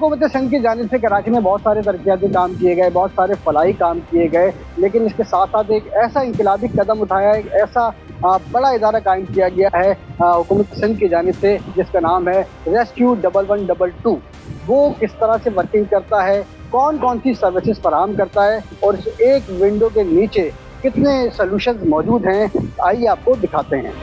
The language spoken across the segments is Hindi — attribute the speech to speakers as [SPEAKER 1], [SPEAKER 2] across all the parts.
[SPEAKER 1] हुकूमत सिंध की जानिब से कराची में बहुत सारे तरक्याती काम किए गए, बहुत सारे फलाही काम किए गए, लेकिन इसके साथ साथ एक ऐसा इंकलाबी कदम उठाया, एक ऐसा बड़ा इदारा कायम किया गया है हुकूमत सिंध की जानिब से, जिसका नाम है रेस्क्यू 1112। वो किस तरह से वर्किंग करता है, कौन कौन सी सर्विसेज फराहम करता है और इस एक विंडो के नीचे कितने सॉल्यूशंस मौजूद हैं, आइए आपको दिखाते हैं।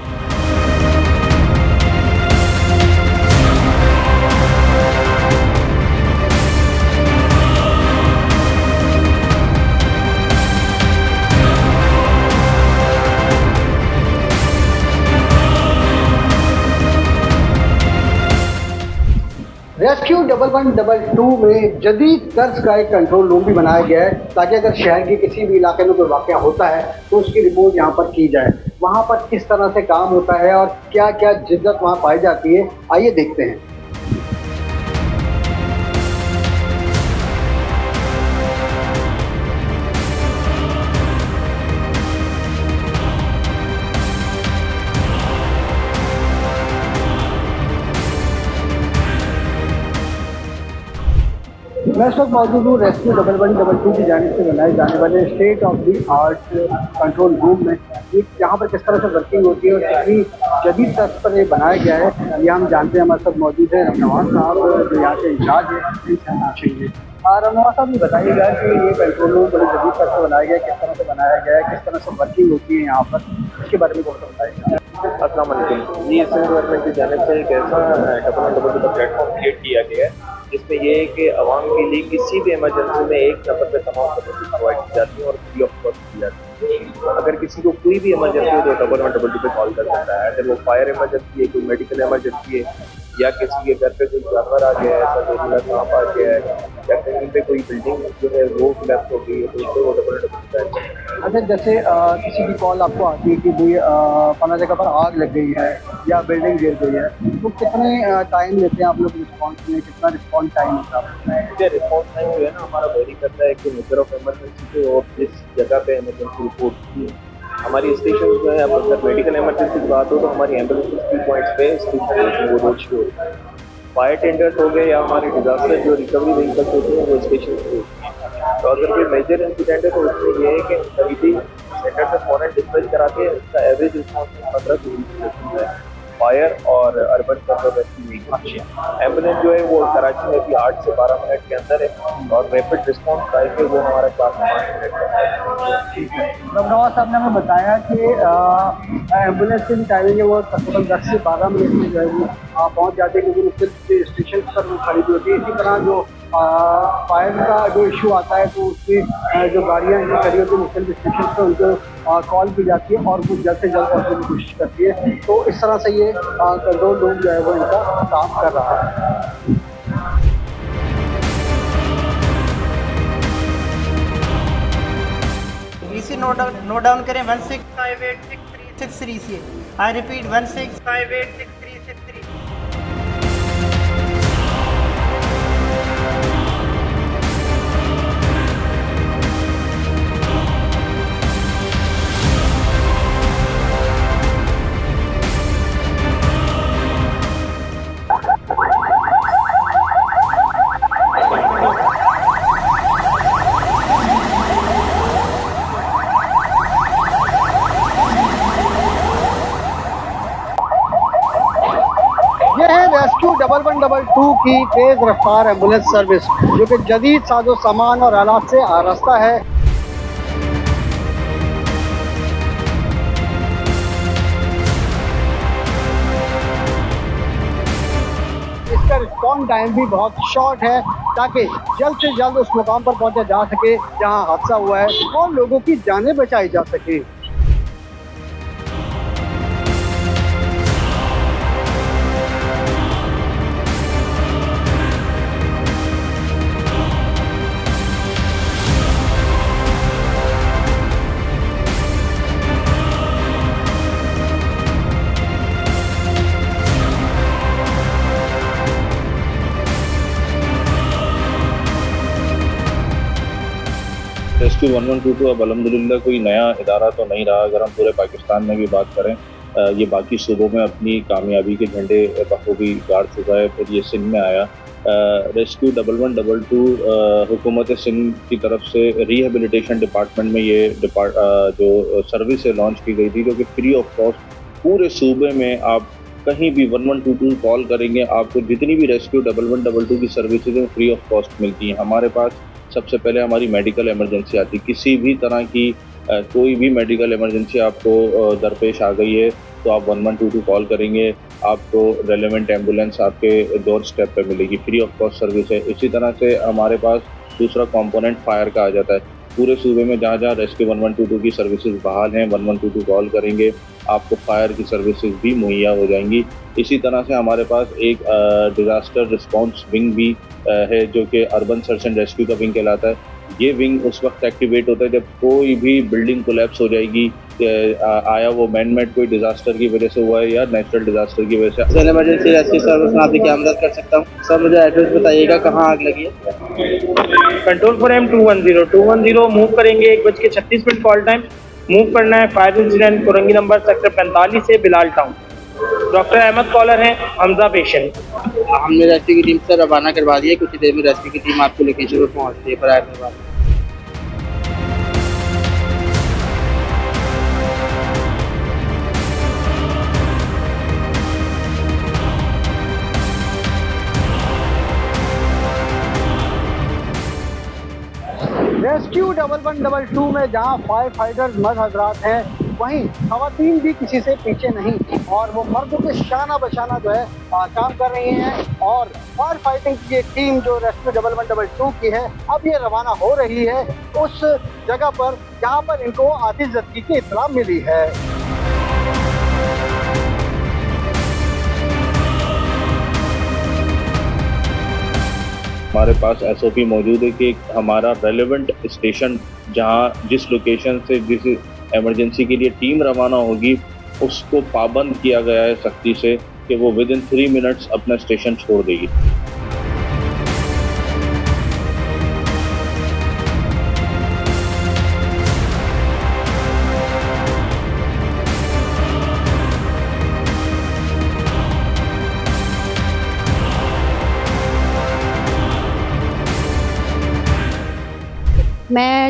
[SPEAKER 1] रेस्क्यू 1112 में जदीद तर्ज का एक कंट्रोल रूम भी बनाया गया है, ताकि अगर शहर के किसी भी इलाके में कोई वाक़या होता है तो उसकी रिपोर्ट यहाँ पर की जाए। वहाँ पर किस तरह से काम होता है और क्या क्या जिद्दत वहाँ पाई जाती है, आइए देखते हैं। मैं इस वक्त मौजूद हूँ रेस्क्यू 1112 की जानिब से बनाए जाने वाले state of the art control room में। यहाँ पर किस तरह से वर्किंग होती है और कितनी जदीद तर्ज पर ये बनाया गया है, ये हम जानते हैं। हमारे साथ मौजूद है रमनवाज साहब, जो यहाँ के इंचार्ज है। रमनवाज साहब, ये बताइएगा कि ये कंट्रोल रूम बड़ी जदीद तर्ज पर बनाया गया है, किस तरह से बनाया गया है, किस तरह से वर्किंग होती है यहाँ पर, इसके बारे में थोड़ा सा बताइएगा।
[SPEAKER 2] अस्सलाम वालेकुम। ये सिंध गवर्नमेंट की जानिब से एक ऐसा 1112 का प्लेटफॉर्म क्रिएट किया गया है, जिसमें ये है कि आवाम के लिए किसी भी इमरजेंसी में एक नंबर पे तमाम सर्विसेज प्रोवाइड की जाती है और फ्री ऑफ कॉस्ट की जाती है। अगर किसी को कोई भी इमरजेंसी हो तो 1112 पे कॉल कर सकता है। अगर वो फायर इमरजेंसी है, कोई मेडिकल इमरजेंसी है, या किसी के घर पे कोई जानवर आ गया है, ऐसा कोई सांप आ गया है, या कहीं पे कोई बिल्डिंग जो है वो कोलैप्स हो गई है, तो उसको 1112 पे।
[SPEAKER 1] अच्छा, जैसे किसी की कॉल आपको आती है कि भाई फलां जगह पर आग लग गई है या बिल्डिंग गिर गई है, तो कितने टाइम लेते हैं आप लोग रिस्पॉन्स में, कितना रिस्पॉन्स टाइम होता है?
[SPEAKER 2] रिस्पॉन्स टाइम जो है ना हमारा वेरी करता है कि नेचर ऑफ इमरजेंसी पे और जिस जगह पे इमरजेंसी रिपोर्ट की है। हमारी स्टेशन जो है, अब अगर मेडिकल इमरजेंसी की बात हो तो हमारी एम्बुलेंस की पॉइंट्स पे स्टेशन वो रोड शो होती है। फायर टेंडर्स हो गए या हमारे डिजास्टर जो रिकवरी व्हीकल्स होते हैं वो स्टेशन पे होती है। तो अगर कोई मेजर इंसिडेंट है तो उसमें ये है कि कभी सेंटर से फॉरन डिस्पैच करा के उसका एवरेज रिस्पॉन्स 15 से 20 मिनट है। फायर और अर्बन कंजर्वेशन व्हीकल एम्बुलेंस जो है वो कराची में भी 8 से 12 मिनट के अंदर है, और रैपिड रिस्पॉन्स राइफल वो हमारे पास 5 मिनट का है।
[SPEAKER 1] रमनवाज साहब ने हमें बताया कि एम्बुलेंस की टाइमिंग है वो तकरीबन 10 से 12 मिनट में जो है वो पहुँच जाते हैं, क्योंकि मुख्तलिफ स्टेशन पर वो खड़ी होती है। इसी तरह जो फायर का जो इशू आता है तो उसमें जो गाड़ियाँ जो खड़ी होती है मुख्तलिफ स्टेशन पर, उनको कॉल की जाती है और वो जल्द से जल्द पहुँचने की कोशिश करती है। तो इस तरह से ये कंट्रोल रूम जो है वो इनका काम कर रहा है।
[SPEAKER 3] इसी नोट डाउन करें 16586363 से। I repeat 16586363।
[SPEAKER 1] रेस्क्यू 1112 की तेज रफ्तार एम्बुलेंस सर्विस, जो कि जदीद साजो सामान और आलात से आरास्ता है। इसका रिस्पॉन्स टाइम भी बहुत शॉर्ट है, ताकि जल्द से जल्द उस मुकाम पर पहुंचा जा सके जहां हादसा हुआ है और लोगों की जानें बचाई जा सके।
[SPEAKER 4] रेस्क्यू 1122 अब अलहमदिल्ला कोई नया इदारा तो नहीं रहा। अगर हम पूरे पाकिस्तान में भी बात करें, ये बाकी सूबों में अपनी कामयाबी के झंडे बखूबी गाड़ चुका है। फिर ये सिंध में आया रेस्क्यू 1112 हुकूमत सिंध की तरफ से रिहेबिलिटेशन डिपार्टमेंट में ये जो सर्विस है लॉन्च की गई थी, जो कि फ्री ऑफ कॉस्ट पूरे सूबे में आप कहीं भी 1122 कॉल करेंगे, आपको जितनी भी रेस्क्यू 1122 की सर्विसेज हैं फ्री ऑफ कॉस्ट मिलती हैं। हमारे पास सबसे पहले हमारी मेडिकल इमरजेंसी आती है। किसी भी तरह की कोई भी मेडिकल इमरजेंसी आपको दरपेश आ गई है तो आप 1122 कॉल करेंगे, आपको रेलेवेंट एम्बुलेंस आपके डोर स्टेप पे मिलेगी। फ्री ऑफ कॉस्ट सर्विस है। इसी तरह से हमारे पास दूसरा कंपोनेंट फायर का आ जाता है। पूरे सूबे में जहाँ जहाँ रेस्क्यू 1122 की सर्विसेज बहाल हैं, 1122 कॉल करेंगे, आपको फायर की सर्विसेज भी मुहैया हो जाएंगी। इसी तरह से हमारे पास एक डिज़ास्टर रिस्पॉन्स विंग भी है, जो कि अर्बन सर्च एंड रेस्क्यू का विंग कहलाता है। ये विंग उस वक्त एक्टिवेट होता है जब कोई भी बिल्डिंग कोलैप्स हो जाएगी, आया वो मैन मेड कोई डिजास्टर की वजह से हुआ है या नेचुरल डिजास्टर की वजह से।
[SPEAKER 5] सर इमरजेंसी रेस्क्यू सर्विस में आपकी क्या मदद कर सकता हूँ? सर मुझे एड्रेस बताइएगा कहाँ आग लगी है।
[SPEAKER 6] कंट्रोल फॉर M210 मूव करेंगे। 1:36 कॉल टाइम। मूव करना है fire incident Korangi number sector 45 से Bilal town. Doctor Ahmed caller हैं, हमजा पेशेंट।
[SPEAKER 5] हमने रेस्क्यू की टीम से रवाना करवा दिया। कुछ देर में रेस्क्यू की टीम आपको लोकेशन पर पहुँचती है। पर
[SPEAKER 1] रेस्क्यू 1122 में जहां फायर फाइटर्स मर्द हजरात हैं, वहीं खवातीन भी किसी से पीछे नहीं और वो मर्दों के शाना बशाना जो है काम कर रही हैं। और फायर फाइटिंग की एक टीम जो रेस्क्यू 1122 की है, अब ये रवाना हो रही है उस जगह पर जहां पर इनको आतिशज़दगी की इत्तला मिली है।
[SPEAKER 4] हमारे पास SOP मौजूद है कि हमारा रेलेवेंट स्टेशन जहां जिस लोकेशन से जिस इमरजेंसी के लिए टीम रवाना होगी उसको पाबंद किया गया है सख्ती से कि वो विदिन 3 मिनट्स अपना स्टेशन छोड़ देगी।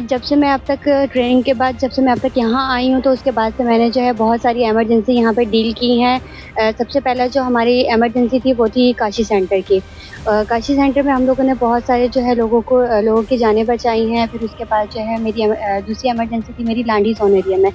[SPEAKER 7] जब से मैं अब तक ट्रेनिंग के बाद जब से मैं अब तक यहाँ आई हूँ तो उसके बाद से मैंने जो है बहुत सारी एमरजेंसी यहाँ पे डील की हैं। सबसे पहला जो हमारी एमरजेंसी थी वो थी काशी सेंटर की। काशी सेंटर में हम लोगों ने बहुत सारे जो है लोगों की जानें बचाई हैं। फिर उसके बाद जो है मेरी दूसरी एमरजेंसी थी मेरी लांडी जोन एरिया में।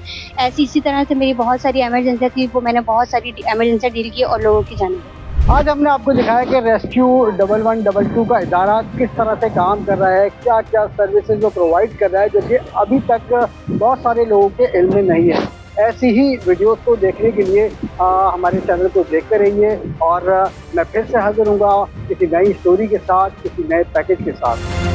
[SPEAKER 7] इसी तरह से मेरी बहुत सारी एमरजेंसी थी, वो मैंने बहुत सारी एमरजेंसी डील की और लोगों की जानें।
[SPEAKER 1] आज हमने आपको दिखाया कि रेस्क्यू 1122 का इदारा किस तरह से काम कर रहा है, क्या क्या सर्विसेज वो प्रोवाइड कर रहा है, जो कि अभी तक बहुत सारे लोगों के इल्म में नहीं है। ऐसी ही वीडियोस को देखने के लिए हमारे चैनल को देखते रहिए और मैं फिर से हाजिर हूँगा किसी नई स्टोरी के साथ, किसी नए पैकेज के साथ।